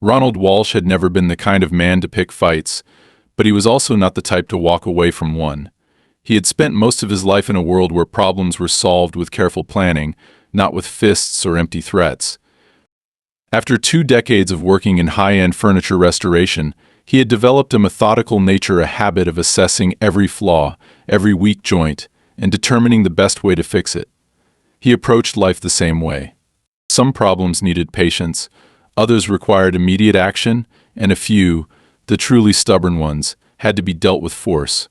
Ronald Walsh had never been the kind of man to pick fights, but he was also not the type to walk away from one. He had spent most of his life in a world where problems were solved with careful planning, not with fists or empty threats. After 2 decades of working in high-end furniture restoration, he had developed a methodical nature, a habit of assessing every flaw, every weak joint, and determining the best way to fix it. He approached life the same way. Some problems needed patience, others required immediate action, and a few, the truly stubborn ones, had to be dealt with force.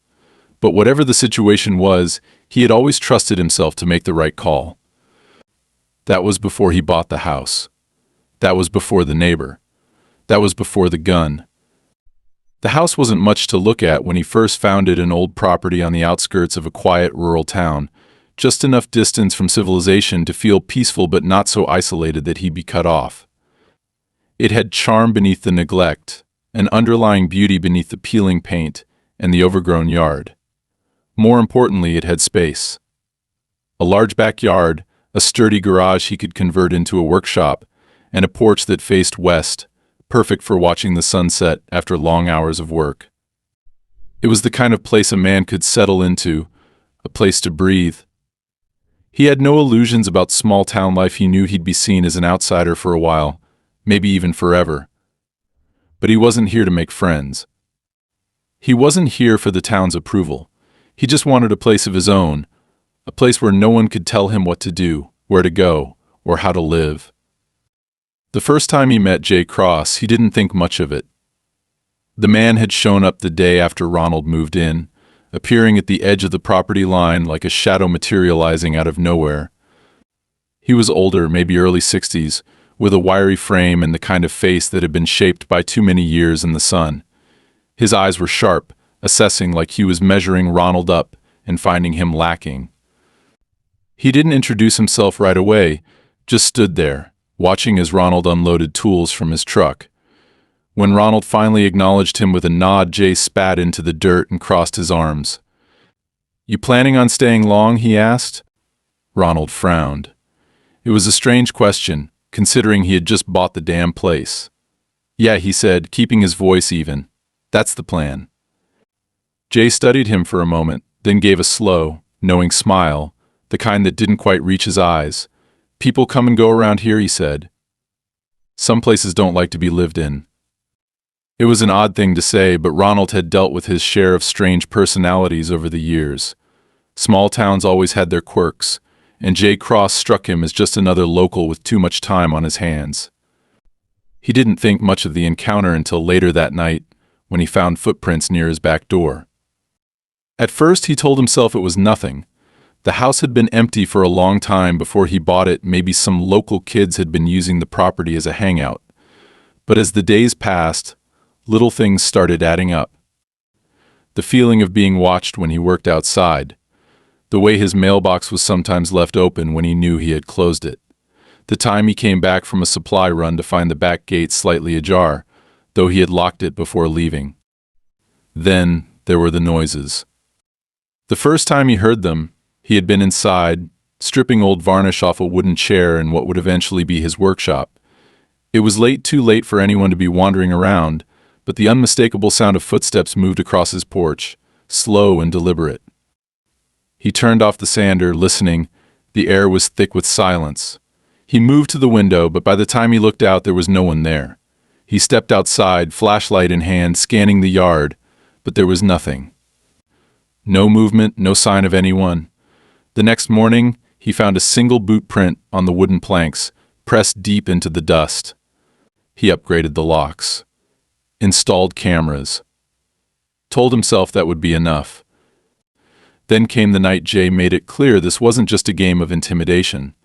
But whatever the situation was, he had always trusted himself to make the right call. That was before he bought the house. That was before the neighbor. That was before the gun. The house wasn't much to look at when he first found it, an old property on the outskirts of a quiet rural town, just enough distance from civilization to feel peaceful but not so isolated that he'd be cut off. It had charm beneath the neglect, an underlying beauty beneath the peeling paint and the overgrown yard. More importantly, it had space. A large backyard, a sturdy garage he could convert into a workshop, and a porch that faced west, perfect for watching the sunset after long hours of work. It was the kind of place a man could settle into, a place to breathe. He had no illusions about small-town life. He knew he'd be seen as an outsider for a while, maybe even forever. But he wasn't here to make friends. He wasn't here for the town's approval. He just wanted a place of his own, a place where no one could tell him what to do, where to go, or how to live. The first time he met Jay Cross, he didn't think much of it. The man had shown up the day after Ronald moved in, appearing at the edge of the property line like a shadow materializing out of nowhere. He was older, maybe early 60s, with a wiry frame and the kind of face that had been shaped by too many years in the sun. His eyes were sharp, assessing like he was measuring Ronald up and finding him lacking. He didn't introduce himself right away, just stood there, watching as Ronald unloaded tools from his truck. When Ronald finally acknowledged him with a nod, Jay spat into the dirt and crossed his arms. "You planning on staying long?" he asked. Ronald frowned. It was a strange question, considering he had just bought the damn place. "Yeah," he said, keeping his voice even. "That's the plan." Jay studied him for a moment, then gave a slow, knowing smile, the kind that didn't quite reach his eyes. "People come and go around here," he said. "Some places don't like to be lived in." It was an odd thing to say, but Ronald had dealt with his share of strange personalities over the years. Small towns always had their quirks, and Jay Cross struck him as just another local with too much time on his hands. He didn't think much of the encounter until later that night, when he found footprints near his back door. At first, he told himself it was nothing. The house had been empty for a long time before he bought it. Maybe some local kids had been using the property as a hangout. But as the days passed, little things started adding up. The feeling of being watched when he worked outside. The way his mailbox was sometimes left open when he knew he had closed it. The time he came back from a supply run to find the back gate slightly ajar, though he had locked it before leaving. Then there were the noises. The first time he heard them, he had been inside, stripping old varnish off a wooden chair in what would eventually be his workshop. It was late, too late for anyone to be wandering around, but the unmistakable sound of footsteps moved across his porch, slow and deliberate. He turned off the sander, listening. The air was thick with silence. He moved to the window, but by the time he looked out, there was no one there. He stepped outside, flashlight in hand, scanning the yard, but there was nothing. No movement, no sign of anyone. The next morning, he found a single boot print on the wooden planks, pressed deep into the dust. He upgraded the locks. Installed cameras. Told himself that would be enough. Then came the night Jay made it clear this wasn't just a game of intimidation.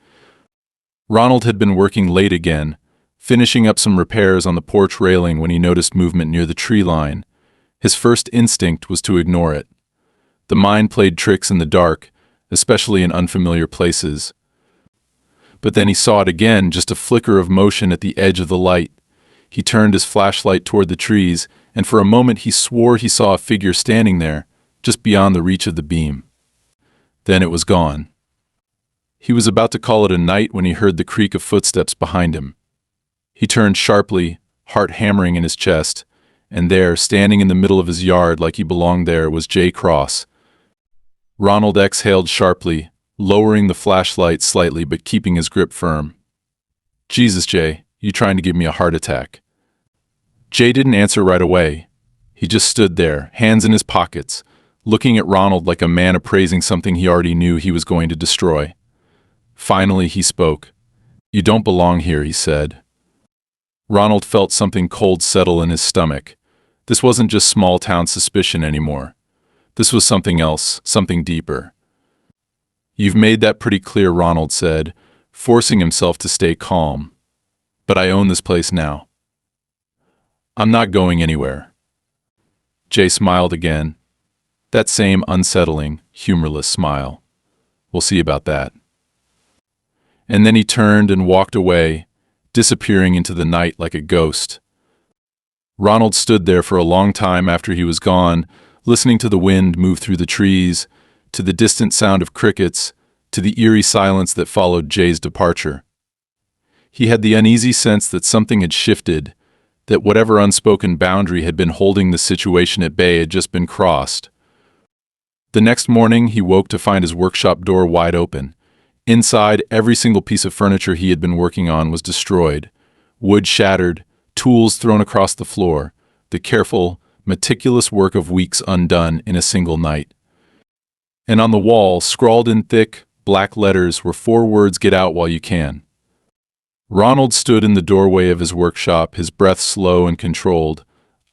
Ronald had been working late again, finishing up some repairs on the porch railing when he noticed movement near the tree line. His first instinct was to ignore it. The mind played tricks in the dark, especially in unfamiliar places. But then he saw it again, just a flicker of motion at the edge of the light. He turned his flashlight toward the trees, and for a moment he swore he saw a figure standing there, just beyond the reach of the beam. Then it was gone. He was about to call it a night when he heard the creak of footsteps behind him. He turned sharply, heart hammering in his chest, and there, standing in the middle of his yard like he belonged there, was Jay Cross. Ronald exhaled sharply, lowering the flashlight slightly but keeping his grip firm. "Jesus, Jay, you trying to give me a heart attack?" Jay didn't answer right away. He just stood there, hands in his pockets, looking at Ronald like a man appraising something he already knew he was going to destroy. Finally, he spoke. "You don't belong here," he said. Ronald felt something cold settle in his stomach. This wasn't just small-town suspicion anymore. This was something else, something deeper. "You've made that pretty clear," Ronald said, forcing himself to stay calm. "But I own this place now. I'm not going anywhere." Jay smiled again. That same unsettling, humorless smile. "We'll see about that." And then he turned and walked away, disappearing into the night like a ghost. Ronald stood there for a long time after he was gone, listening to the wind move through the trees, to the distant sound of crickets, to the eerie silence that followed Jay's departure. He had the uneasy sense that something had shifted, that whatever unspoken boundary had been holding the situation at bay had just been crossed. The next morning, he woke to find his workshop door wide open. Inside, every single piece of furniture he had been working on was destroyed. Wood shattered, tools thrown across the floor, the careful, meticulous work of weeks undone in a single night. And on the wall, scrawled in thick, black letters, were 4 words: "Get out while you can." Ronald stood in the doorway of his workshop, his breath slow and controlled,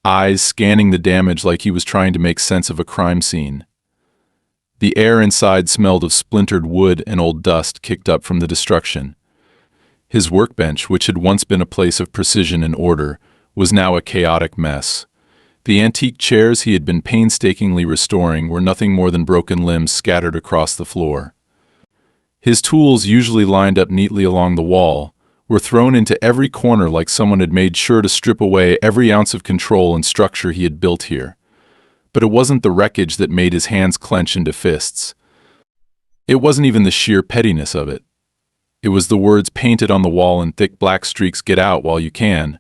eyes scanning the damage like he was trying to make sense of a crime scene. The air inside smelled of splintered wood and old dust kicked up from the destruction. His workbench, which had once been a place of precision and order, was now a chaotic mess. The antique chairs he had been painstakingly restoring were nothing more than broken limbs scattered across the floor. His tools, usually lined up neatly along the wall, were thrown into every corner like someone had made sure to strip away every ounce of control and structure he had built here. But it wasn't the wreckage that made his hands clench into fists. It wasn't even the sheer pettiness of it. It was the words painted on the wall in thick black streaks: "Get out while you can."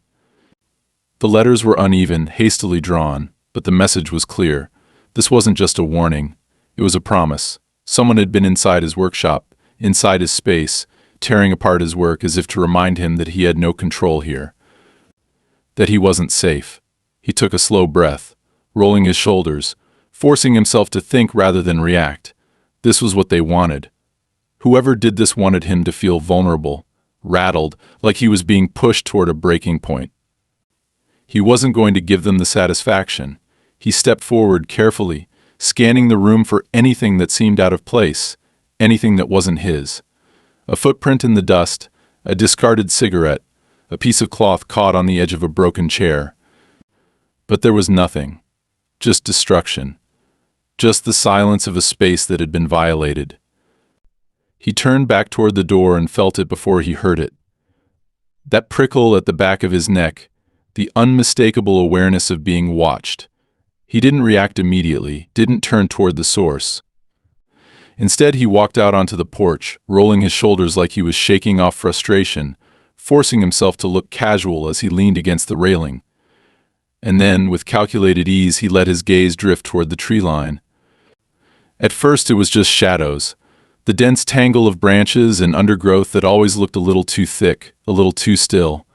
The letters were uneven, hastily drawn, but the message was clear. This wasn't just a warning. It was a promise. Someone had been inside his workshop, inside his space, tearing apart his work as if to remind him that he had no control here, that he wasn't safe. He took a slow breath, rolling his shoulders, forcing himself to think rather than react. This was what they wanted. Whoever did this wanted him to feel vulnerable, rattled, like he was being pushed toward a breaking point. He wasn't going to give them the satisfaction. He stepped forward carefully, scanning the room for anything that seemed out of place, anything that wasn't his. A footprint in the dust, a discarded cigarette, a piece of cloth caught on the edge of a broken chair. But there was nothing. Just destruction. Just the silence of a space that had been violated. He turned back toward the door and felt it before he heard it. That prickle at the back of his neck, the unmistakable awareness of being watched. He didn't react immediately, didn't turn toward the source. Instead, he walked out onto the porch, rolling his shoulders like he was shaking off frustration, forcing himself to look casual as he leaned against the railing. And then, with calculated ease, he let his gaze drift toward the tree line. At first, it was just shadows, the dense tangle of branches and undergrowth that always looked a little too thick, a little too still.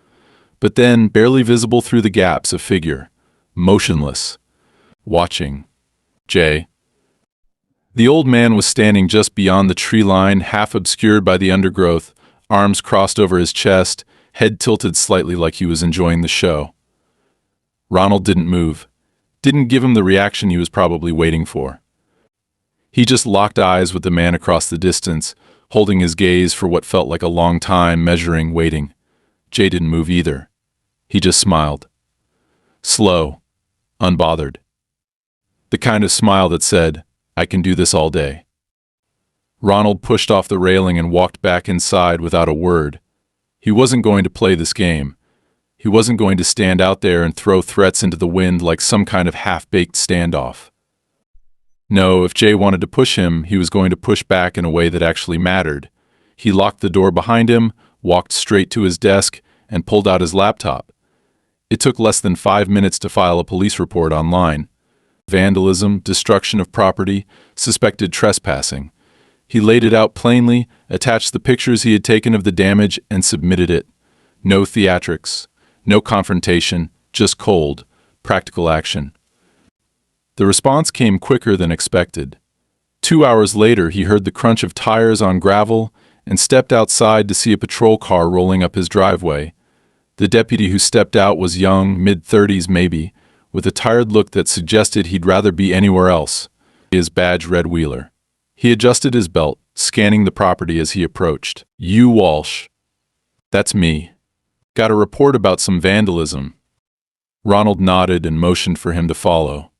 But then, barely visible through the gaps, a figure, motionless, watching. Jay. The old man was standing just beyond the tree line, half obscured by the undergrowth, arms crossed over his chest, head tilted slightly like he was enjoying the show. Ronald didn't move, didn't give him the reaction he was probably waiting for. He just locked eyes with the man across the distance, holding his gaze for what felt like a long time, measuring, waiting. Jay didn't move either. He just smiled. Slow, unbothered. The kind of smile that said, "I can do this all day." Ronald pushed off the railing and walked back inside without a word. He wasn't going to play this game. He wasn't going to stand out there and throw threats into the wind like some kind of half-baked standoff. No, if Jay wanted to push him, he was going to push back in a way that actually mattered. He locked the door behind him, walked straight to his desk, and pulled out his laptop. It took less than 5 minutes to file a police report online. Vandalism, destruction of property, suspected trespassing. He laid it out plainly, attached the pictures he had taken of the damage, and submitted it. No theatrics, no confrontation, just cold, practical action. The response came quicker than expected. 2 hours later, he heard the crunch of tires on gravel and stepped outside to see a patrol car rolling up his driveway. The deputy who stepped out was young, mid-30s maybe, with a tired look that suggested he'd rather be anywhere else. His badge read Wheeler. He adjusted his belt, scanning the property as he approached. "You, Walsh." "That's me. Got a report about some vandalism." Ronald nodded and motioned for him to follow.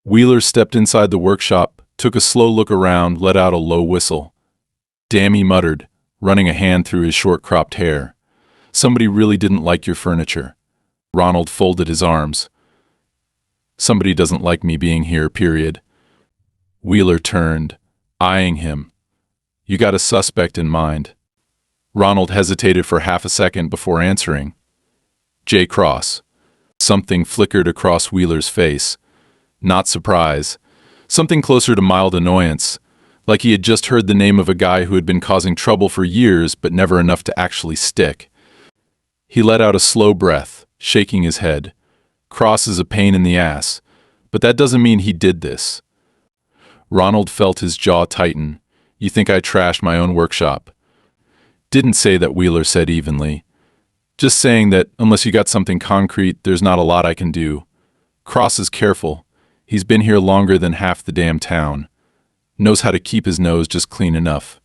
Wheeler stepped inside the workshop, took a slow look around, let out a low whistle. "Damn," he muttered, running a hand through his short-cropped hair. "Somebody really didn't like your furniture." Ronald folded his arms. "Somebody doesn't like me being here, period." Wheeler turned, eyeing him. "You got a suspect in mind?" Ronald hesitated for half a second before answering. "Jay Cross." Something flickered across Wheeler's face. Not surprise. Something closer to mild annoyance, like he had just heard the name of a guy who had been causing trouble for years but never enough to actually stick. He let out a slow breath, shaking his head. Cross is a pain in the ass, but that doesn't mean he did this. Ronald felt his jaw tighten. "You think I trashed my own workshop?" "Didn't say that," Wheeler said evenly. "Just saying that unless you got something concrete, there's not a lot I can do. Cross is careful. He's been here longer than half the damn town. Knows how to keep his nose just clean enough."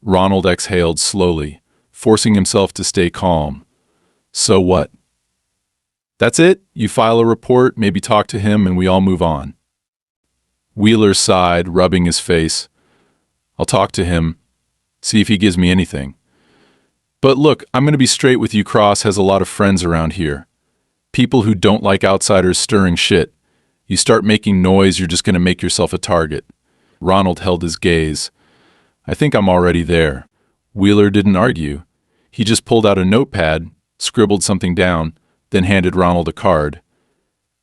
Ronald exhaled slowly, forcing himself to stay calm. "So what?" "That's it? You file a report, maybe talk to him, and we all move on." Wheeler sighed, rubbing his face. "I'll talk to him, see if he gives me anything. But look, I'm going to be straight with you. Cross has a lot of friends around here. People who don't like outsiders stirring shit. You start making noise, you're just going to make yourself a target." Ronald held his gaze. "I think I'm already there." Wheeler didn't argue. He just pulled out a notepad, scribbled something down, then handed Ronald a card.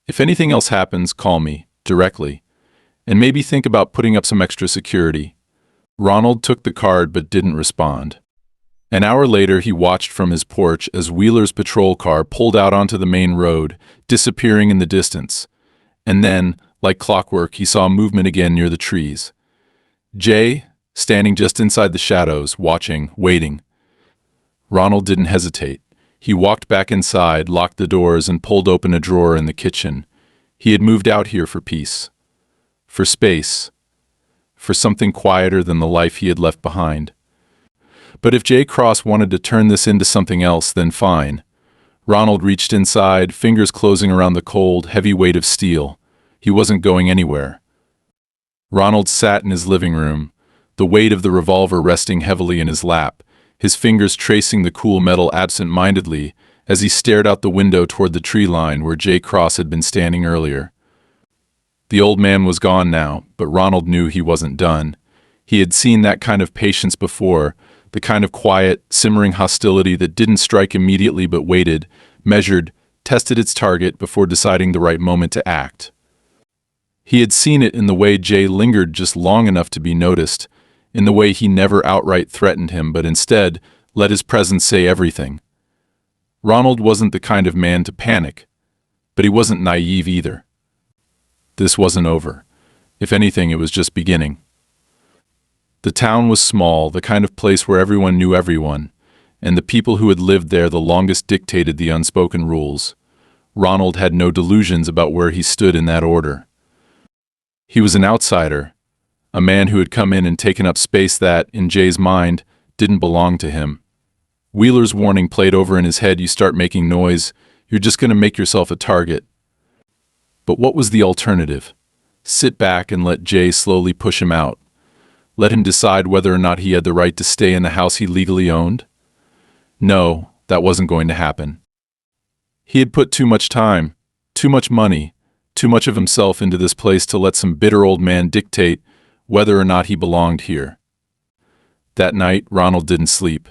"If anything else happens, call me, directly. And maybe think about putting up some extra security." Ronald took the card but didn't respond. An hour later, he watched from his porch as Wheeler's patrol car pulled out onto the main road, disappearing in the distance. And then, like clockwork, he saw movement again near the trees. Jay, standing just inside the shadows, watching, waiting. Ronald didn't hesitate. He walked back inside, locked the doors, and pulled open a drawer in the kitchen. He had moved out here for peace. For space. For something quieter than the life he had left behind. But if Jay Cross wanted to turn this into something else, then fine. Ronald reached inside, fingers closing around the cold, heavy weight of steel. He wasn't going anywhere. Ronald sat in his living room, the weight of the revolver resting heavily in his lap, his fingers tracing the cool metal absent-mindedly as he stared out the window toward the tree line where Jay Cross had been standing earlier. The old man was gone now, but Ronald knew he wasn't done. He had seen that kind of patience before, the kind of quiet, simmering hostility that didn't strike immediately but waited, measured, tested its target before deciding the right moment to act. He had seen it in the way Jay lingered just long enough to be noticed, in the way he never outright threatened him but instead let his presence say everything. Ronald wasn't the kind of man to panic, but he wasn't naive either. This wasn't over. If anything, it was just beginning. The town was small, the kind of place where everyone knew everyone, and the people who had lived there the longest dictated the unspoken rules. Ronald had no delusions about where he stood in that order. He was an outsider, a man who had come in and taken up space that, in Jay's mind, didn't belong to him. Wheeler's warning played over in his head: you start making noise, you're just going to make yourself a target. But what was the alternative? Sit back and let Jay slowly push him out. Let him decide whether or not he had the right to stay in the house he legally owned? No, that wasn't going to happen. He had put too much time, too much money, too much of himself into this place to let some bitter old man dictate whether or not he belonged here. That night, Ronald didn't sleep.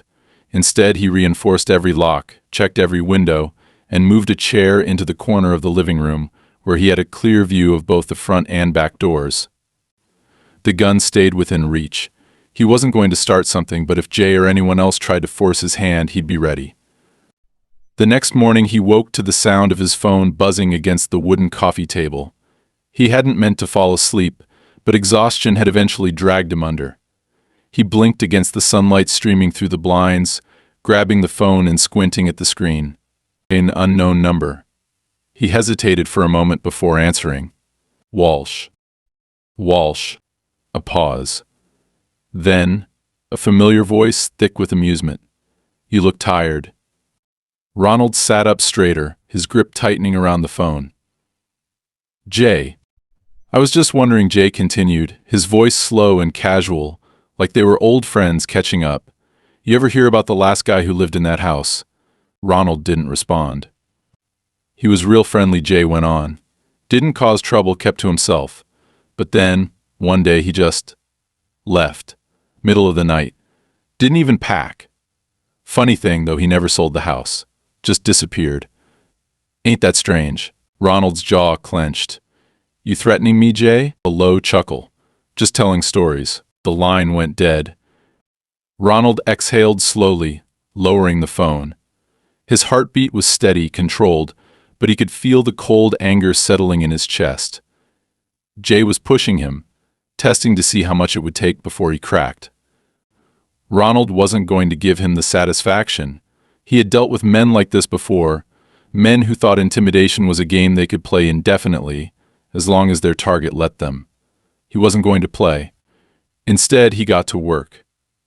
Instead, he reinforced every lock, checked every window, and moved a chair into the corner of the living room, where he had a clear view of both the front and back doors. The gun stayed within reach. He wasn't going to start something, but if Jay or anyone else tried to force his hand, he'd be ready. The next morning, he woke to the sound of his phone buzzing against the wooden coffee table. He hadn't meant to fall asleep, but exhaustion had eventually dragged him under. He blinked against the sunlight streaming through the blinds, grabbing the phone and squinting at the screen. An unknown number. He hesitated for a moment before answering. Walsh. Walsh. A pause. Then, a familiar voice, thick with amusement. You look tired. Ronald sat up straighter, his grip tightening around the phone. Jay. I was just wondering, Jay continued, his voice slow and casual, like they were old friends catching up. You ever hear about the last guy who lived in that house? Ronald didn't respond. He was real friendly, Jay went on. Didn't cause trouble, kept to himself. But then, one day he just left. Middle of the night. Didn't even pack. Funny thing, though, he never sold the house. Just disappeared. Ain't that strange? Ronald's jaw clenched. You threatening me, Jay? A low chuckle. Just telling stories. The line went dead. Ronald exhaled slowly, lowering the phone. His heartbeat was steady, controlled, but he could feel the cold anger settling in his chest. Jay was pushing him, testing to see how much it would take before he cracked. Ronald wasn't going to give him the satisfaction. He had dealt with men like this before, men who thought intimidation was a game they could play indefinitely, as long as their target let them. He wasn't going to play. Instead, he got to work.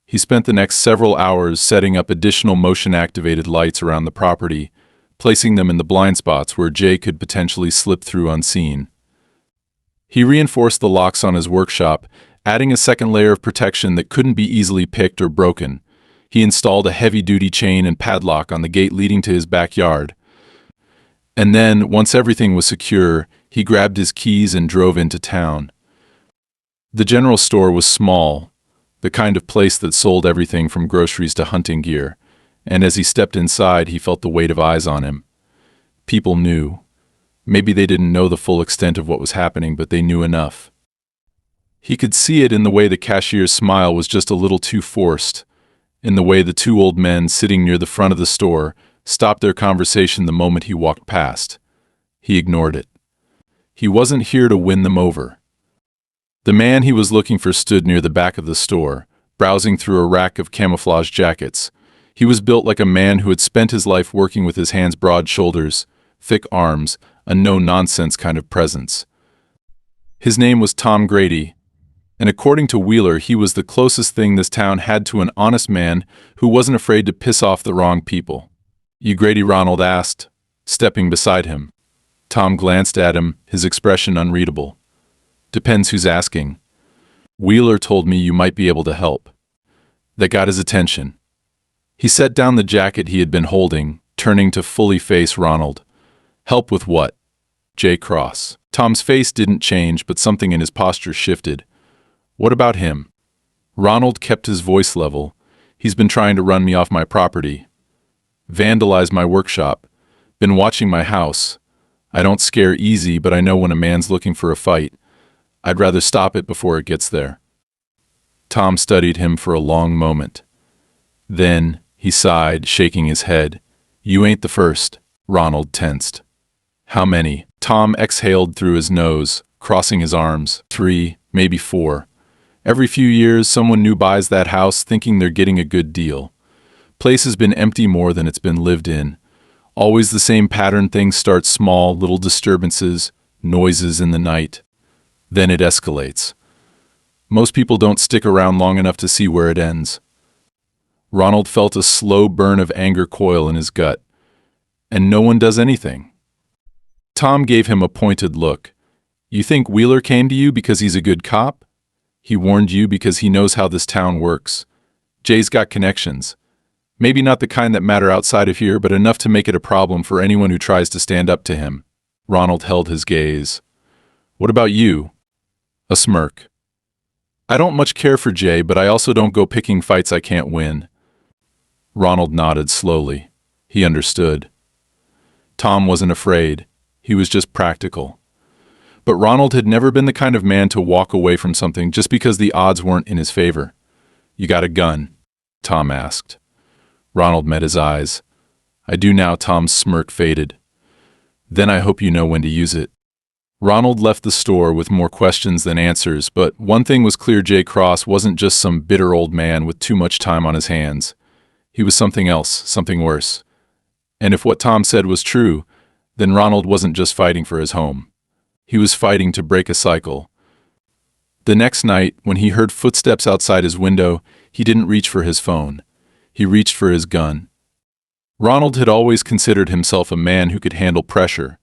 He spent the next several hours setting up additional motion-activated lights around the property, placing them in the blind spots where Jay could potentially slip through unseen. He reinforced the locks on his workshop, adding a second layer of protection that couldn't be easily picked or broken. He installed a heavy-duty chain and padlock on the gate leading to his backyard. And then, once everything was secure, he grabbed his keys and drove into town. The general store was small, the kind of place that sold everything from groceries to hunting gear, and as he stepped inside, he felt the weight of eyes on him. People knew. Maybe they didn't know the full extent of what was happening, but they knew enough. He could see it in the way the cashier's smile was just a little too forced, in the way the two old men sitting near the front of the store stopped their conversation the moment he walked past. He ignored it. He wasn't here to win them over. The man he was looking for stood near the back of the store, browsing through a rack of camouflage jackets. He was built like a man who had spent his life working with his hands, broad shoulders, thick arms, a no-nonsense kind of presence. His name was Tom Grady, and according to Wheeler, he was the closest thing this town had to an honest man who wasn't afraid to piss off the wrong people. You Grady? Ronald asked, stepping beside him. Tom glanced at him, his expression unreadable. Depends who's asking. Wheeler told me you might be able to help. That got his attention. He set down the jacket he had been holding, turning to fully face Ronald. Help with what? Jay Cross. Tom's face didn't change, but something in his posture shifted. What about him? Ronald kept his voice level. He's been trying to run me off my property. Vandalize my workshop. Been watching my house. I don't scare easy, but I know when a man's looking for a fight. I'd rather stop it before it gets there. Tom studied him for a long moment. Then he sighed, shaking his head. You ain't the first. Ronald tensed. How many? Tom exhaled through his nose, crossing his arms. 3, maybe 4. Every few years, someone new buys that house thinking they're getting a good deal. Place has been empty more than it's been lived in. Always the same pattern. Things start small, little disturbances, noises in the night. Then it escalates. Most people don't stick around long enough to see where it ends. Ronald felt a slow burn of anger coil in his gut. And no one does anything. Tom gave him a pointed look. You think Wheeler came to you because he's a good cop? He warned you because he knows how this town works. Jay's got connections. Maybe not the kind that matter outside of here, but enough to make it a problem for anyone who tries to stand up to him. Ronald held his gaze. What about you? A smirk. I don't much care for Jay, but I also don't go picking fights I can't win. Ronald nodded slowly. He understood. Tom wasn't afraid. He was just practical. But Ronald had never been the kind of man to walk away from something just because the odds weren't in his favor. "You got a gun?" Tom asked. Ronald met his eyes. "I do now." Tom's smirk faded. "Then I hope you know when to use it." Ronald left the store with more questions than answers, but one thing was clear: Jay Cross wasn't just some bitter old man with too much time on his hands. He was something else, something worse. And if what Tom said was true, then Ronald wasn't just fighting for his home. He was fighting to break a cycle. The next night, when he heard footsteps outside his window, he didn't reach for his phone. He reached for his gun. Ronald had always considered himself a man who could handle pressure.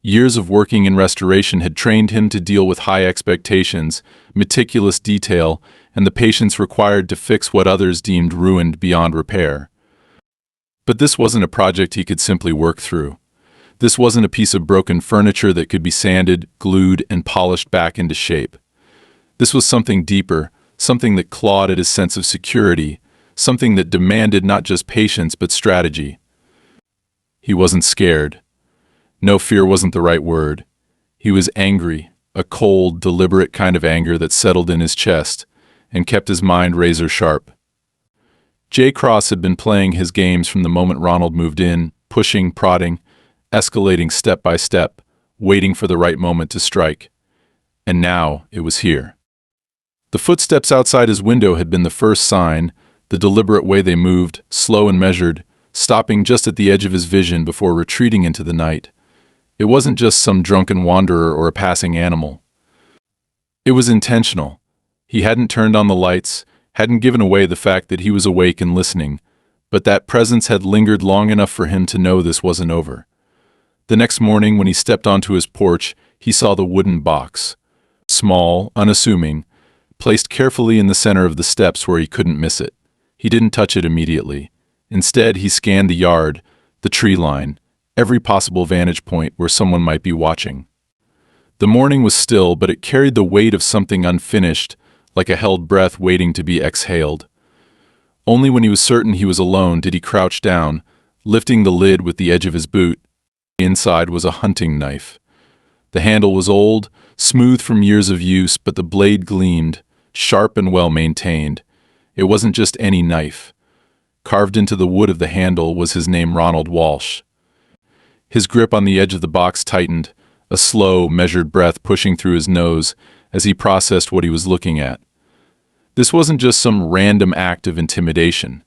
Years of working in restoration had trained him to deal with high expectations, meticulous detail, and the patience required to fix what others deemed ruined beyond repair. But this wasn't a project he could simply work through. This wasn't a piece of broken furniture that could be sanded, glued, and polished back into shape. This was something deeper, something that clawed at his sense of security, something that demanded not just patience but strategy. He wasn't scared. No, fear wasn't the right word. He was angry, a cold, deliberate kind of anger that settled in his chest and kept his mind razor sharp. Jay Cross had been playing his games from the moment Ronald moved in, pushing, prodding, escalating step by step, waiting for the right moment to strike. And now it was here. The footsteps outside his window had been the first sign, the deliberate way they moved, slow and measured, stopping just at the edge of his vision before retreating into the night. It wasn't just some drunken wanderer or a passing animal. It was intentional. He hadn't turned on the lights, hadn't given away the fact that he was awake and listening, but that presence had lingered long enough for him to know this wasn't over. The next morning, when he stepped onto his porch, he saw the wooden box. Small, unassuming, placed carefully in the center of the steps where he couldn't miss it. He didn't touch it immediately. Instead, he scanned the yard, the tree line, every possible vantage point where someone might be watching. The morning was still, but it carried the weight of something unfinished, like a held breath waiting to be exhaled. Only when he was certain he was alone did he crouch down, lifting the lid with the edge of his boot. Inside was a hunting knife. The handle was old, smooth from years of use, but the blade gleamed, sharp and well maintained. It wasn't just any knife. Carved into the wood of the handle was his name, Ronald Walsh. His grip on the edge of the box tightened, a slow, measured breath pushing through his nose as he processed what he was looking at. This wasn't just some random act of intimidation.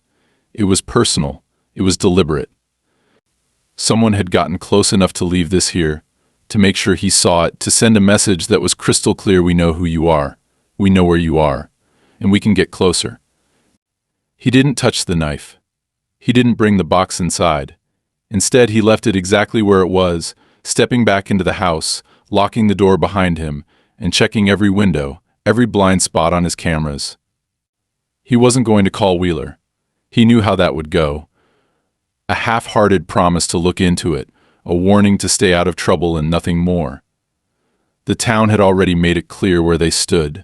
It was personal. It was deliberate. Someone had gotten close enough to leave this here, to make sure he saw it, to send a message that was crystal clear: we know who you are, we know where you are, and we can get closer. He didn't touch the knife. He didn't bring the box inside. Instead, he left it exactly where it was, stepping back into the house, locking the door behind him, and checking every window, every blind spot on his cameras. He wasn't going to call Wheeler. He knew how that would go. A half-hearted promise to look into it, a warning to stay out of trouble and nothing more. The town had already made it clear where they stood.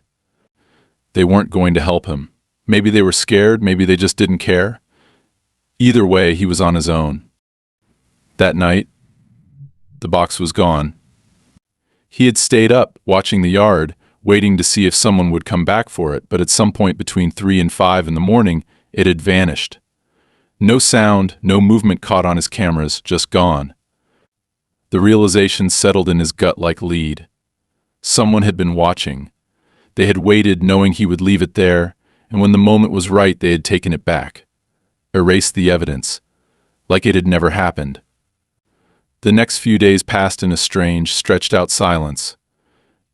They weren't going to help him. Maybe they were scared, maybe they just didn't care. Either way, he was on his own. That night, the box was gone. He had stayed up, watching the yard, waiting to see if someone would come back for it, but at some point between 3 and 5 in the morning, it had vanished. No sound, no movement caught on his cameras, just gone. The realization settled in his gut like lead. Someone had been watching. They had waited, knowing he would leave it there, and when the moment was right, they had taken it back. Erased the evidence, like it had never happened. The next few days passed in a strange, stretched-out silence.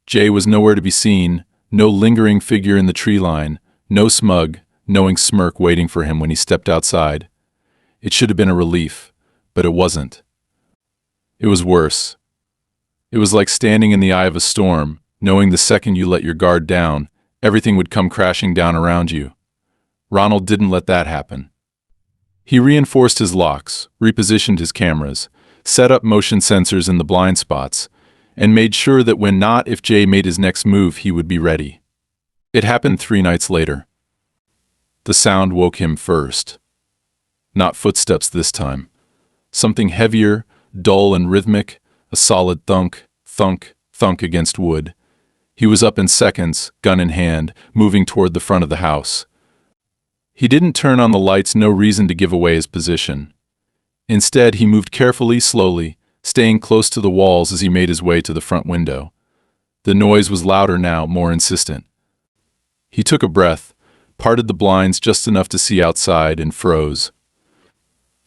Jay was nowhere to be seen, no lingering figure in the tree line, no smug, knowing smirk waiting for him when he stepped outside. It should have been a relief, but it wasn't. It was worse. It was like standing in the eye of a storm, knowing the second you let your guard down, everything would come crashing down around you. Ronald didn't let that happen. He reinforced his locks, repositioned his cameras, set up motion sensors in the blind spots, and made sure that when not if Jay made his next move, he would be ready. It happened 3 nights later. The sound woke him first. Not footsteps this time. Something heavier, dull and rhythmic, a solid thunk, thunk, thunk against wood. He was up in seconds, gun in hand, moving toward the front of the house. He didn't turn on the lights, no reason to give away his position. Instead, he moved carefully, slowly, staying close to the walls as he made his way to the front window. The noise was louder now, more insistent. He took a breath, parted the blinds just enough to see outside, and froze.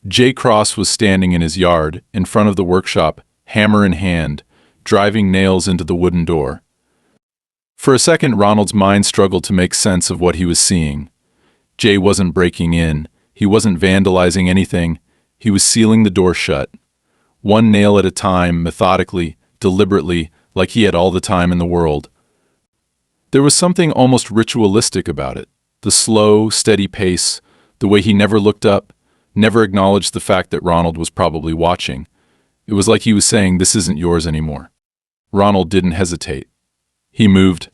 Jay Cross was standing in his yard, in front of the workshop, hammer in hand, driving nails into the wooden door. For a second, Ronald's mind struggled to make sense of what he was seeing. Jay wasn't breaking in, he wasn't vandalizing anything, he was sealing the door shut. One nail at a time, methodically, deliberately, like he had all the time in the world. There was something almost ritualistic about it. The slow, steady pace, the way he never looked up, never acknowledged the fact that Ronald was probably watching. It was like he was saying, "This isn't yours anymore." Ronald didn't hesitate. He moved.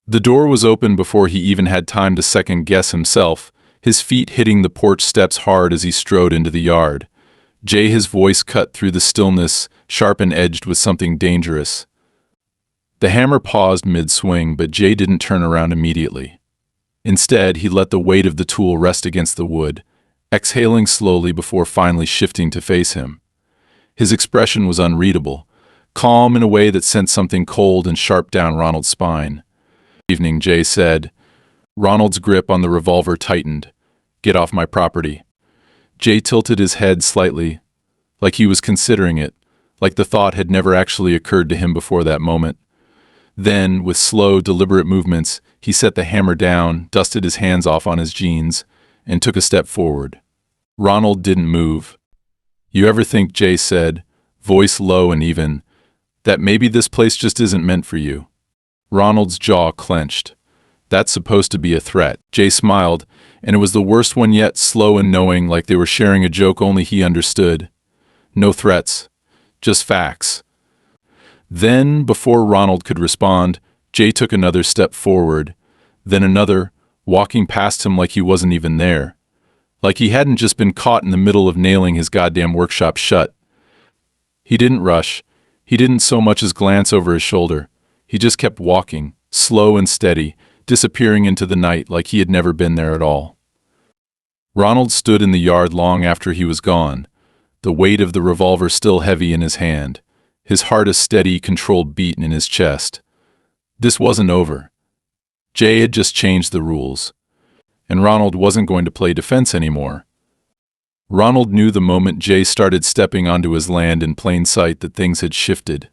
The door was open before he even had time to second-guess himself, his feet hitting the porch steps hard as he strode into the yard. Jay, his voice cut through the stillness, sharp and edged with something dangerous. The hammer paused mid-swing, but Jay didn't turn around immediately. Instead, he let the weight of the tool rest against the wood, exhaling slowly before finally shifting to face him. His expression was unreadable, calm in a way that sent something cold and sharp down Ronald's spine. "Evening," Jay said. Ronald's grip on the revolver tightened. "Get off my property." Jay tilted his head slightly, like he was considering it, like the thought had never actually occurred to him before that moment. Then, with slow, deliberate movements, he set the hammer down, dusted his hands off on his jeans, and took a step forward. Ronald didn't move. "You ever think," Jay said, voice low and even, "that maybe this place just isn't meant for you?" Ronald's jaw clenched. "That's supposed to be a threat." Jay smiled, and it was the worst one yet, slow and knowing, like they were sharing a joke only he understood. "No threats, just facts." Then, before Ronald could respond, Jay took another step forward, then another, walking past him like he wasn't even there. Like he hadn't just been caught in the middle of nailing his goddamn workshop shut. He didn't rush. He didn't so much as glance over his shoulder. He just kept walking, slow and steady, disappearing into the night like he had never been there at all. Ronald stood in the yard long after he was gone, the weight of the revolver still heavy in his hand, his heart a steady, controlled beat in his chest. This wasn't over. Jay had just changed the rules, and Ronald wasn't going to play defense anymore. Ronald knew the moment Jay started stepping onto his land in plain sight that things had shifted.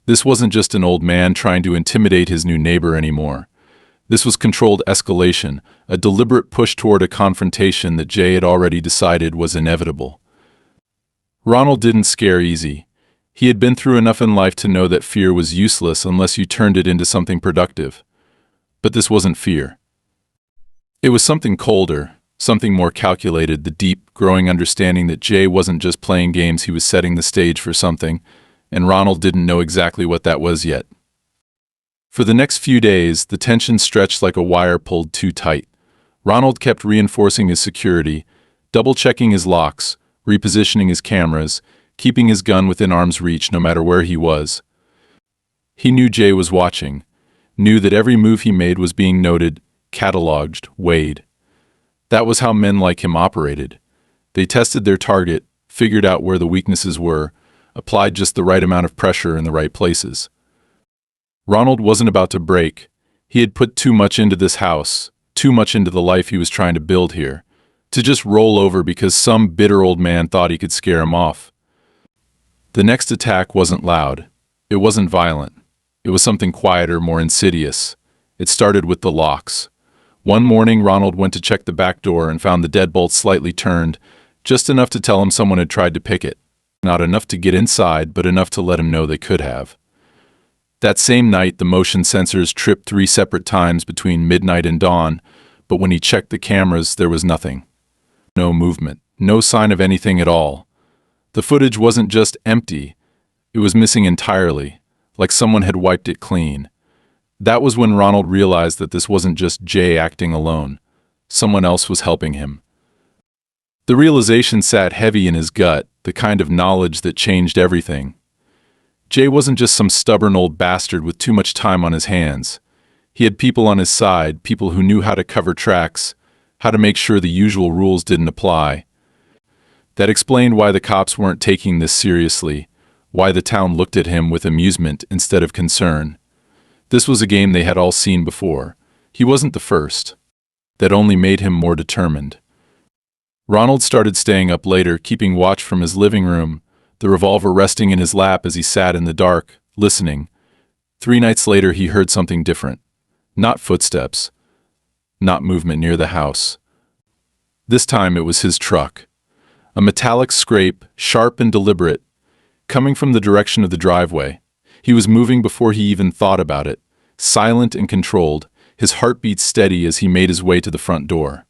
This wasn't just an old man trying to intimidate his new neighbor anymore. This was controlled escalation, a deliberate push toward a confrontation that Jay had already decided was inevitable. Ronald didn't scare easy. He had been through enough in life to know that fear was useless unless you turned it into something productive. But this wasn't fear. It was something colder, something more calculated, the deep, growing understanding that Jay wasn't just playing games, he was setting the stage for something, and Ronald didn't know exactly what that was yet. For the next few days, the tension stretched like a wire pulled too tight. Ronald kept reinforcing his security, double-checking his locks, repositioning his cameras, keeping his gun within arm's reach no matter where he was. He knew Jay was watching, knew that every move he made was being noted, cataloged, weighed. That was how men like him operated. They tested their target, figured out where the weaknesses were, applied just the right amount of pressure in the right places. Ronald wasn't about to break. He had put too much into this house, too much into the life he was trying to build here, to just roll over because some bitter old man thought he could scare him off. The next attack wasn't loud. It wasn't violent. It was something quieter, more insidious. It started with the locks. One morning, Ronald went to check the back door and found the deadbolt slightly turned, just enough to tell him someone had tried to pick it. Not enough to get inside, but enough to let him know they could have. That same night, the motion sensors tripped 3 separate times between midnight and dawn, but when he checked the cameras, there was nothing. No movement, no sign of anything at all. The footage wasn't just empty, it was missing entirely, like someone had wiped it clean. That was when Ronald realized that this wasn't just Jay acting alone. Someone else was helping him. The realization sat heavy in his gut, the kind of knowledge that changed everything. Jay wasn't just some stubborn old bastard with too much time on his hands. He had people on his side, people who knew how to cover tracks, how to make sure the usual rules didn't apply. That explained why the cops weren't taking this seriously, why the town looked at him with amusement instead of concern. This was a game they had all seen before. He wasn't the first. That only made him more determined. Ronald started staying up later, keeping watch from his living room, the revolver resting in his lap as he sat in the dark, listening. 3 nights later he heard something different. Not footsteps. Not movement near the house. This time it was his truck. A metallic scrape, sharp and deliberate, coming from the direction of the driveway. He was moving before he even thought about it, silent and controlled, his heartbeat steady as he made his way to the front door.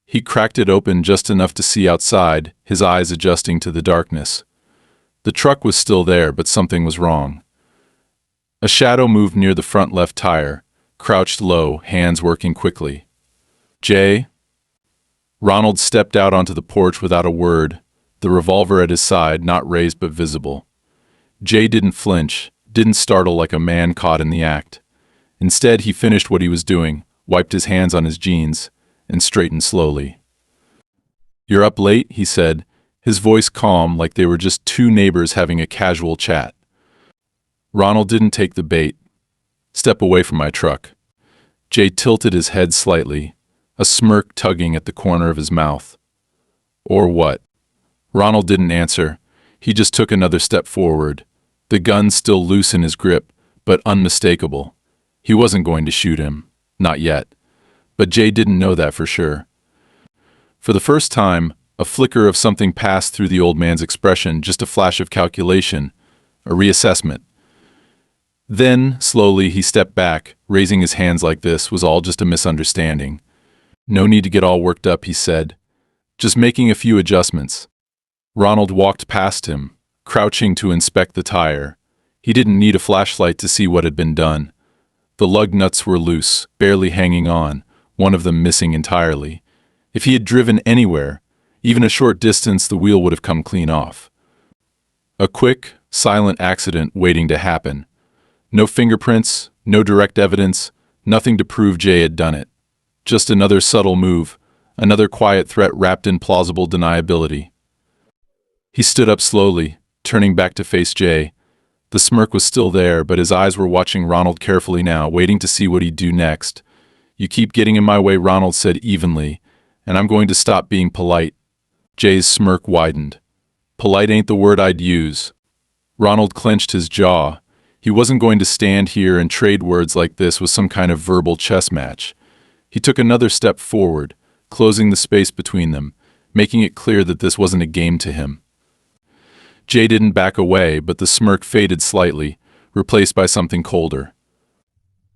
He cracked it open just enough to see outside, his eyes adjusting to the darkness. The truck was still there, but something was wrong. A shadow moved near the front left tire, crouched low, hands working quickly. "Jay?" Ronald stepped out onto the porch without a word, the revolver at his side, not raised but visible. Jay didn't flinch, didn't startle like a man caught in the act. Instead, he finished what he was doing, wiped his hands on his jeans, and straightened slowly. "You're up late?" he said, his voice calm like they were just 2 neighbors having a casual chat. Ronald didn't take the bait. "Step away from my truck." Jay tilted his head slightly, a smirk tugging at the corner of his mouth. "Or what?" Ronald didn't answer. He just took another step forward, the gun still loose in his grip, but unmistakable. He wasn't going to shoot him. Not yet. But Jay didn't know that for sure. For the first time, a flicker of something passed through the old man's expression, just a flash of calculation, a reassessment. Then, slowly, he stepped back, raising his hands like this was all just a misunderstanding. "No need to get all worked up," he said. "Just making a few adjustments." Ronald walked past him, crouching to inspect the tire. He didn't need a flashlight to see what had been done. The lug nuts were loose, barely hanging on, one of them missing entirely. If he had driven anywhere, even a short distance, the wheel would have come clean off. A quick, silent accident waiting to happen. No fingerprints, no direct evidence, nothing to prove Jay had done it. Just another subtle move, another quiet threat wrapped in plausible deniability. He stood up slowly, turning back to face Jay. The smirk was still there, but his eyes were watching Ronald carefully now, waiting to see what he'd do next. "You keep getting in my way," Ronald said evenly, "and I'm going to stop being polite." Jay's smirk widened. "Polite ain't the word I'd use." Ronald clenched his jaw. He wasn't going to stand here and trade words like this with some kind of verbal chess match. He took another step forward, closing the space between them, making it clear that this wasn't a game to him. Jay didn't back away, but the smirk faded slightly, replaced by something colder.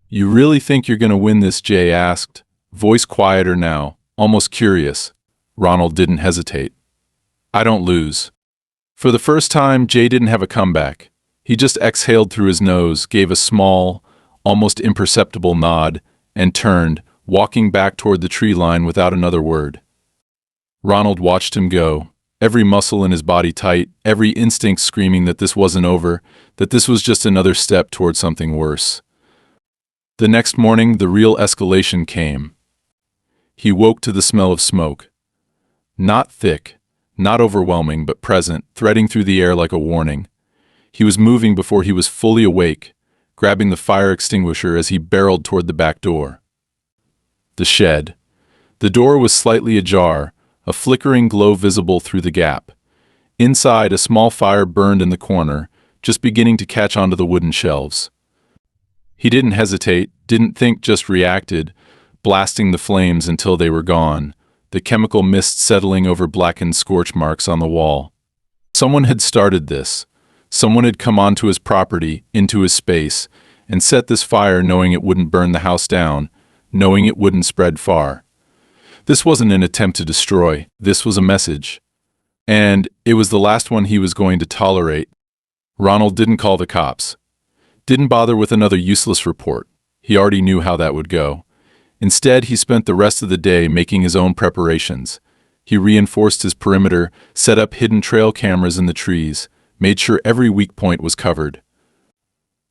"You really think you're going to win this?" Jay asked, voice quieter now, almost curious. Ronald didn't hesitate. "I don't lose." For the first time, Jay didn't have a comeback. He just exhaled through his nose, gave a small, almost imperceptible nod, and turned, walking back toward the tree line without another word. Ronald watched him go, every muscle in his body tight, every instinct screaming that this wasn't over, that this was just another step toward something worse. The next morning, the real escalation came. He woke to the smell of smoke. Not thick, not overwhelming, but present, threading through the air like a warning. He was moving before he was fully awake, grabbing the fire extinguisher as he barreled toward the back door. The shed. The door was slightly ajar, a flickering glow visible through the gap. Inside, a small fire burned in the corner, just beginning to catch onto the wooden shelves. He didn't hesitate, didn't think, just reacted, blasting the flames until they were gone, the chemical mist settling over blackened scorch marks on the wall. Someone had started this. Someone had come onto his property, into his space, and set this fire knowing it wouldn't burn the house down, knowing it wouldn't spread far. This wasn't an attempt to destroy, this was a message. And it was the last one he was going to tolerate. Ronald didn't call the cops. Didn't bother with another useless report. He already knew how that would go. Instead, he spent the rest of the day making his own preparations, He reinforced his perimeter, set up hidden trail cameras in the trees, made sure every weak point was covered.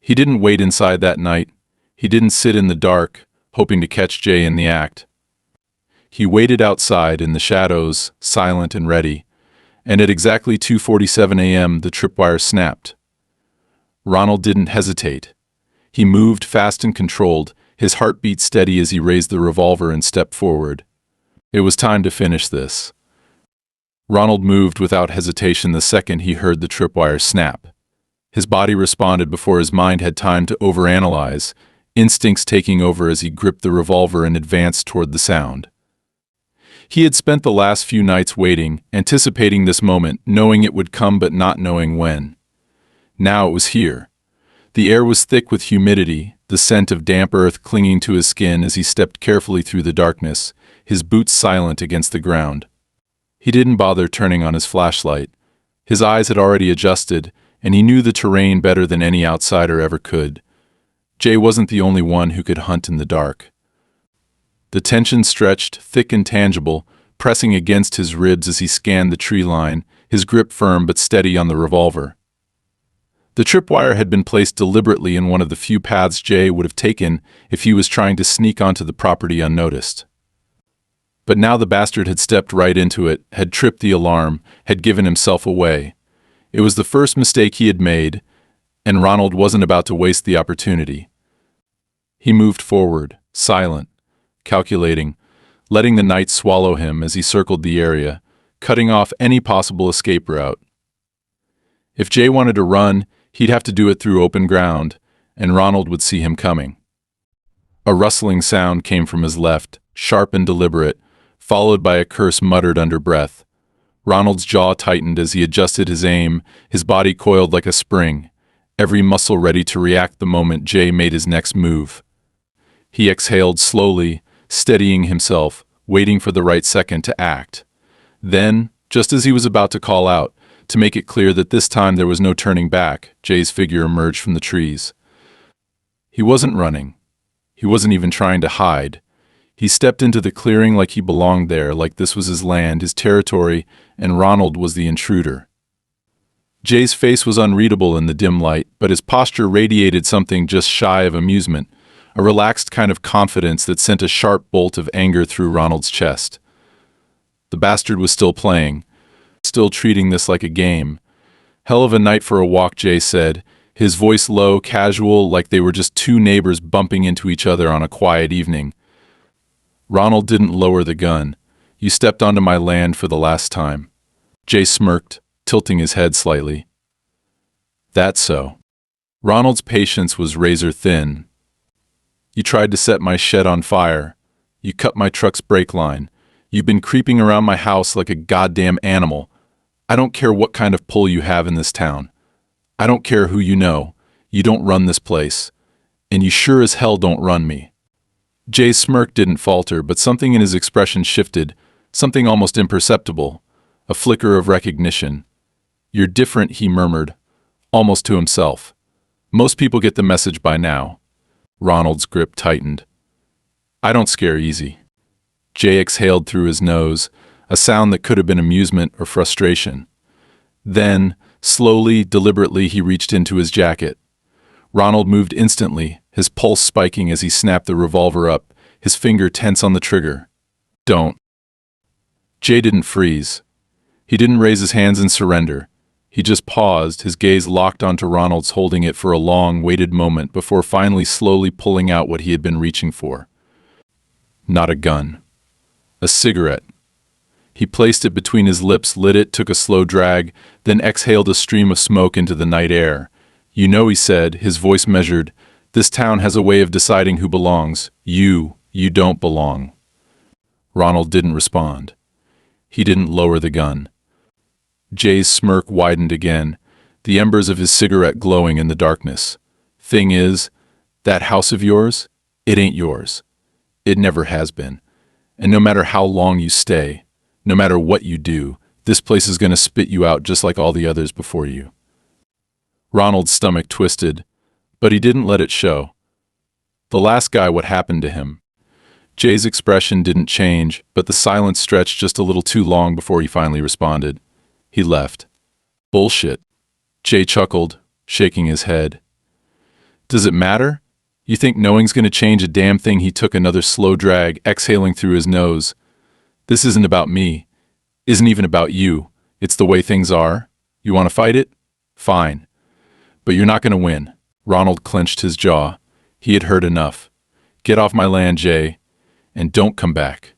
He didn't wait inside that night. He didn't sit in the dark, hoping to catch Jay in the act. He waited outside in the shadows, silent and ready, and at exactly 2:47 a.m. the tripwire snapped. Ronald didn't hesitate. He moved fast and controlled, his heartbeat steady as he raised the revolver and stepped forward. It was time to finish this. Ronald moved without hesitation the second he heard the tripwire snap. His body responded before his mind had time to overanalyze, instincts taking over as he gripped the revolver and advanced toward the sound. He had spent the last few nights waiting, anticipating this moment, knowing it would come but not knowing when. Now it was here. The air was thick with humidity, the scent of damp earth clinging to his skin as he stepped carefully through the darkness, his boots silent against the ground. He didn't bother turning on his flashlight. His eyes had already adjusted, and he knew the terrain better than any outsider ever could. Jay wasn't the only one who could hunt in the dark. The tension stretched, thick and tangible, pressing against his ribs as he scanned the tree line, his grip firm but steady on the revolver. The tripwire had been placed deliberately in one of the few paths Jay would have taken if he was trying to sneak onto the property unnoticed. But now the bastard had stepped right into it, had tripped the alarm, had given himself away. It was the first mistake he had made, and Ronald wasn't about to waste the opportunity. He moved forward, silent, calculating, letting the night swallow him as he circled the area, cutting off any possible escape route. If Jay wanted to run, he'd have to do it through open ground, and Ronald would see him coming. A rustling sound came from his left, sharp and deliberate, followed by a curse muttered under breath. Ronald's jaw tightened as he adjusted his aim, his body coiled like a spring, every muscle ready to react the moment Jay made his next move. He exhaled slowly, steadying himself, waiting for the right second to act. Then, just as he was about to call out, to make it clear that this time there was no turning back, Jay's figure emerged from the trees. He wasn't running. He wasn't even trying to hide. He stepped into the clearing like he belonged there, like this was his land, his territory, and Ronald was the intruder. Jay's face was unreadable in the dim light, but his posture radiated something just shy of amusement, a relaxed kind of confidence that sent a sharp bolt of anger through Ronald's chest. The bastard was still playing, still treating this like a game. Hell of a night for a walk, Jay said, his voice low, casual, like they were just two neighbors bumping into each other on a quiet evening. Ronald didn't lower the gun. You stepped onto my land for the last time. Jay smirked, tilting his head slightly. That's so. Ronald's patience was razor thin. You tried to set my shed on fire. You cut my truck's brake line. You've been creeping around my house like a goddamn animal. I don't care what kind of pull you have in this town. I don't care who you know. You don't run this place. And you sure as hell don't run me. Jay's smirk didn't falter, but something in his expression shifted, something almost imperceptible, a flicker of recognition. You're different, he murmured, almost to himself. Most people get the message by now. Ronald's grip tightened. I don't scare easy. Jay exhaled through his nose, a sound that could have been amusement or frustration. Then, slowly, deliberately, he reached into his jacket. Ronald moved instantly, his pulse spiking as he snapped the revolver up, his finger tense on the trigger. Don't. Jay didn't freeze. He didn't raise his hands in surrender. He just paused, his gaze locked onto Ronald's, holding it for a long, waited moment before finally slowly pulling out what he had been reaching for. Not a gun. A cigarette. He placed it between his lips, lit it, took a slow drag, then exhaled a stream of smoke into the night air. You know, he said, his voice measured, this town has a way of deciding who belongs. You don't belong. Ronald didn't respond. He didn't lower the gun. Jay's smirk widened again, the embers of his cigarette glowing in the darkness. Thing is, that house of yours, it ain't yours. It never has been. And no matter how long you stay, no matter what you do, this place is going to spit you out just like all the others before you. Ronald's stomach twisted, but he didn't let it show. The last guy, what happened to him? Jay's expression didn't change, but the silence stretched just a little too long before he finally responded. He left. Bullshit. Jay chuckled, shaking his head. Does it matter? You think knowing's going to change a damn thing? He took another slow drag, exhaling through his nose. This isn't about me. Isn't even about you. It's the way things are. You want to fight it? Fine. But you're not going to win. Ronald clenched his jaw. He had heard enough. Get off my land, Jay, and don't come back.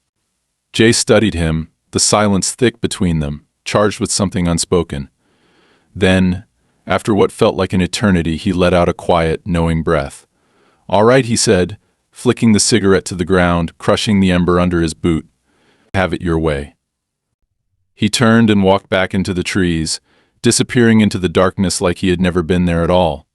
Jay studied him, the silence thick between them, charged with something unspoken. Then, after what felt like an eternity, he let out a quiet, knowing breath. All right, he said, flicking the cigarette to the ground, crushing the ember under his boot. Have it your way. He turned and walked back into the trees, disappearing into the darkness like he had never been there at all.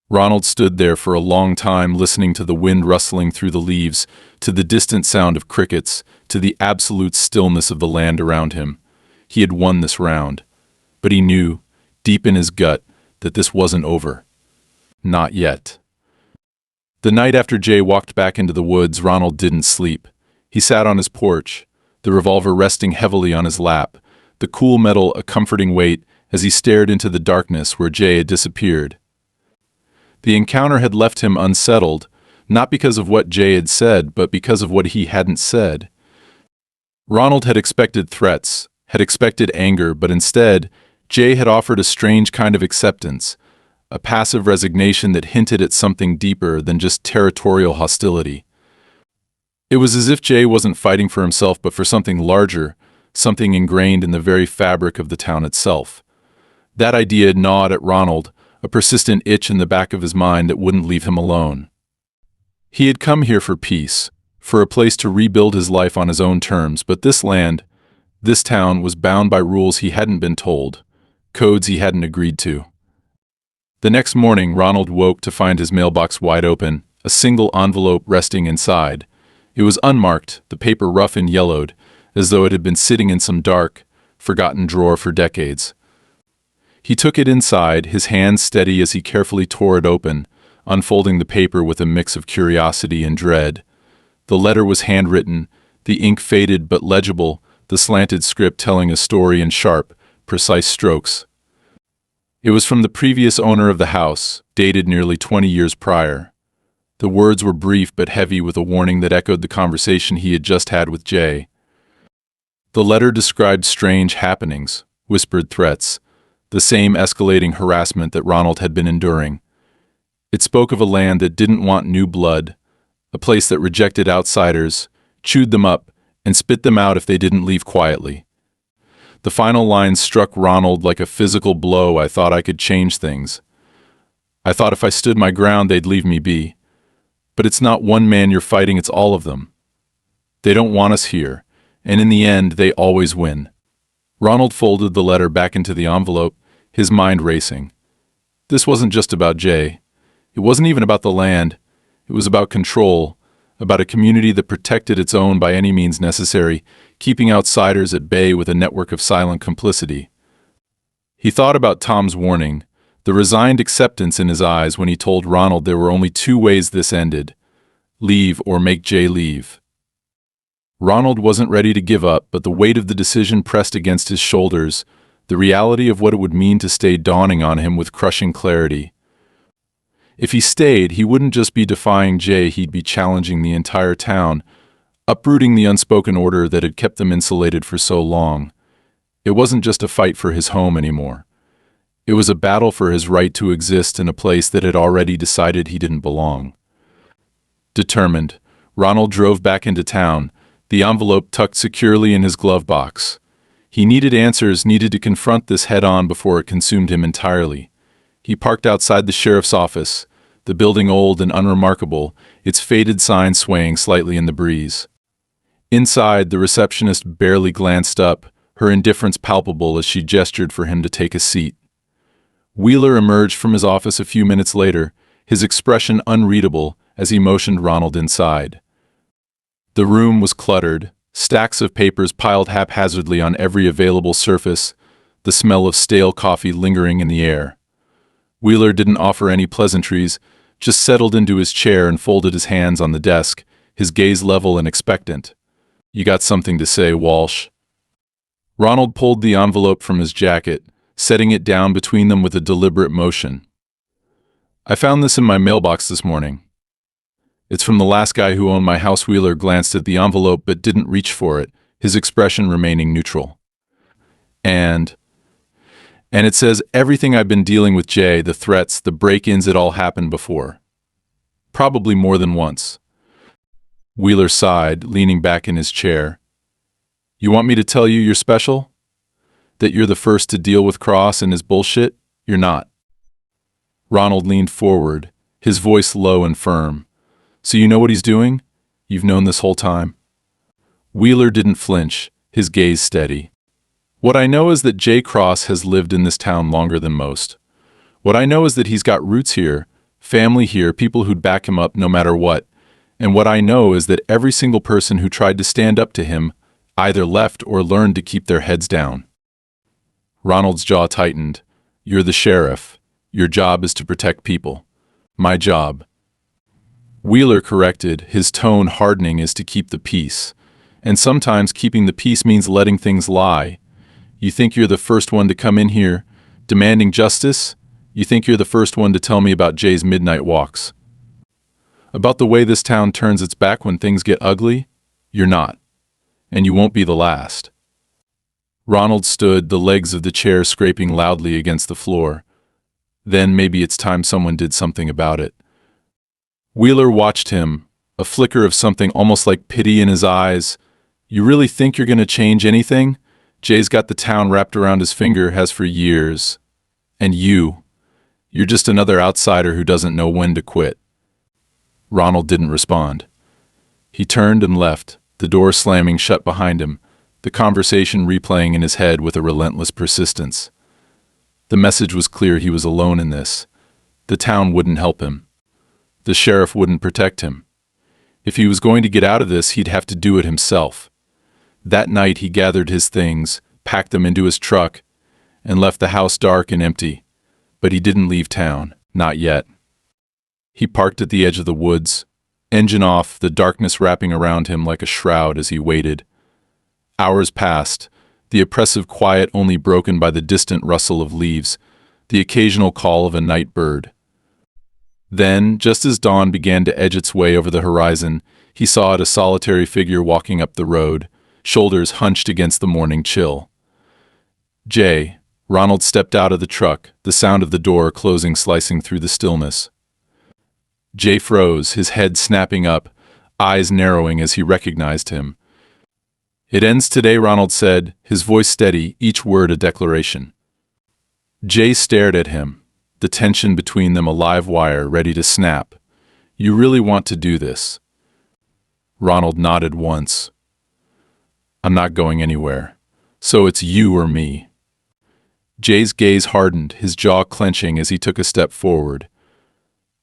Ronald stood there for a long time, listening to the wind rustling through the leaves, to the distant sound of crickets, to the absolute stillness of the land around him. He had won this round, but he knew, deep in his gut, that this wasn't over. Not yet. The night after Jay walked back into the woods, Ronald didn't sleep. He sat on his porch, the revolver resting heavily on his lap, the cool metal a comforting weight as he stared into the darkness where Jay had disappeared. The encounter had left him unsettled, not because of what Jay had said, but because of what he hadn't said. Ronald had expected threats, had expected anger, but instead, Jay had offered a strange kind of acceptance, a passive resignation that hinted at something deeper than just territorial hostility. It was as if Jay wasn't fighting for himself but for something larger, something ingrained in the very fabric of the town itself. That idea gnawed at Ronald, a persistent itch in the back of his mind that wouldn't leave him alone. He had come here for peace, for a place to rebuild his life on his own terms, but this land, this town, was bound by rules he hadn't been told, codes he hadn't agreed to. The next morning, Ronald woke to find his mailbox wide open, a single envelope resting inside. It was unmarked, the paper rough and yellowed, as though it had been sitting in some dark, forgotten drawer for decades. He took it inside, his hands steady as he carefully tore it open, unfolding the paper with a mix of curiosity and dread. The letter was handwritten, the ink faded but legible, the slanted script telling a story in sharp, precise strokes. It was from the previous owner of the house, dated nearly 20 years prior. The words were brief but heavy with a warning that echoed the conversation he had just had with Jay. The letter described strange happenings, whispered threats, the same escalating harassment that Ronald had been enduring. It spoke of a land that didn't want new blood, a place that rejected outsiders, chewed them up, and spit them out if they didn't leave quietly. The final line struck Ronald like a physical blow. I thought I could change things. I thought if I stood my ground, they'd leave me be. But it's not one man you're fighting, it's all of them. They don't want us here, and in the end, they always win. Ronald folded the letter back into the envelope, his mind racing. This wasn't just about Jay. It wasn't even about the land. It was about control, about a community that protected its own by any means necessary, keeping outsiders at bay with a network of silent complicity. He thought about Tom's warning, the resigned acceptance in his eyes when he told Ronald there were only two ways this ended: leave or make Jay leave. Ronald wasn't ready to give up, but the weight of the decision pressed against his shoulders, the reality of what it would mean to stay dawning on him with crushing clarity. If he stayed, he wouldn't just be defying Jay, he'd be challenging the entire town, uprooting the unspoken order that had kept them insulated for so long. It wasn't just a fight for his home anymore. It was a battle for his right to exist in a place that had already decided he didn't belong. Determined, Ronald drove back into town, the envelope tucked securely in his glove box. He needed answers, needed to confront this head-on before it consumed him entirely. He parked outside the sheriff's office, the building old and unremarkable, its faded sign swaying slightly in the breeze. Inside, the receptionist barely glanced up, her indifference palpable as she gestured for him to take a seat. Wheeler emerged from his office a few minutes later, his expression unreadable as he motioned Ronald inside. The room was cluttered, stacks of papers piled haphazardly on every available surface, the smell of stale coffee lingering in the air. Wheeler didn't offer any pleasantries, just settled into his chair and folded his hands on the desk, his gaze level and expectant. "You got something to say, Walsh?" Ronald pulled the envelope from his jacket, setting it down between them with a deliberate motion. "I found this in my mailbox this morning. It's from the last guy who owned my house." Wheeler glanced at the envelope but didn't reach for it, his expression remaining neutral. And it says everything I've been dealing with, Jay, the threats, the break-ins, it all happened before. Probably more than once." Wheeler sighed, leaning back in his chair. "You want me to tell you you're special? That you're the first to deal with Cross and his bullshit? You're not." Ronald leaned forward, his voice low and firm. "So you know what he's doing? You've known this whole time?" Wheeler didn't flinch, his gaze steady. "What I know is that Jay Cross has lived in this town longer than most. What I know is that he's got roots here, family here, people who'd back him up no matter what. And what I know is that every single person who tried to stand up to him either left or learned to keep their heads down." Ronald's jaw tightened. "You're the sheriff. Your job is to protect people. My job," Wheeler corrected, his tone hardening, "is to keep the peace. And sometimes keeping the peace means letting things lie. You think you're the first one to come in here, demanding justice? You think you're the first one to tell me about Jay's midnight walks? About the way this town turns its back when things get ugly? You're not. And you won't be the last." Ronald stood, the legs of the chair scraping loudly against the floor. Then maybe it's time someone did something about it. Wheeler watched him, a flicker of something almost like pity in his eyes. "You really think you're going to change anything? Jay's got the town wrapped around his finger, has for years. And you're just another outsider who doesn't know when to quit." Ronald didn't respond. He turned and left, the door slamming shut behind him, the conversation replaying in his head with a relentless persistence. The message was clear: he was alone in this. The town wouldn't help him. The sheriff wouldn't protect him. If he was going to get out of this, he'd have to do it himself. That night he gathered his things, packed them into his truck, and left the house dark and empty. But he didn't leave town, not yet. He parked at the edge of the woods, engine off, the darkness wrapping around him like a shroud as he waited. Hours passed, the oppressive quiet only broken by the distant rustle of leaves, the occasional call of a night bird. Then, just as dawn began to edge its way over the horizon, he saw it, a solitary figure walking up the road, shoulders hunched against the morning chill. "Jay." Ronald stepped out of the truck, the sound of the door closing slicing through the stillness. Jay froze, his head snapping up, eyes narrowing as he recognized him. "It ends today," Ronald said, his voice steady, each word a declaration. Jay stared at him, the tension between them a live wire ready to snap. "You really want to do this?" Ronald nodded once. "I'm not going anywhere. So it's you or me." Jay's gaze hardened, his jaw clenching as he took a step forward.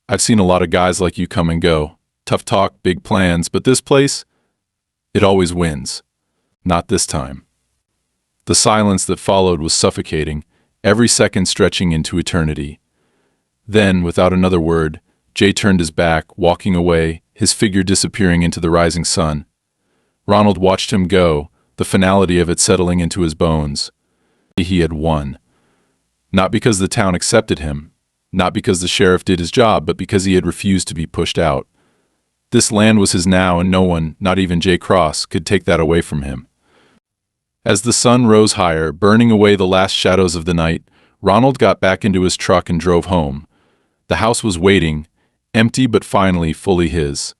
"I've seen a lot of guys like you come and go. Tough talk, big plans, but this place? It always wins. Not this time." The silence that followed was suffocating, every second stretching into eternity. Then, without another word, Jay turned his back, walking away, his figure disappearing into the rising sun. Ronald watched him go, the finality of it settling into his bones. He had won. Not because the town accepted him, not because the sheriff did his job, but because he had refused to be pushed out. This land was his now, and no one, not even Jay Cross, could take that away from him. As the sun rose higher, burning away the last shadows of the night, Ronald got back into his truck and drove home. The house was waiting, empty but finally fully his.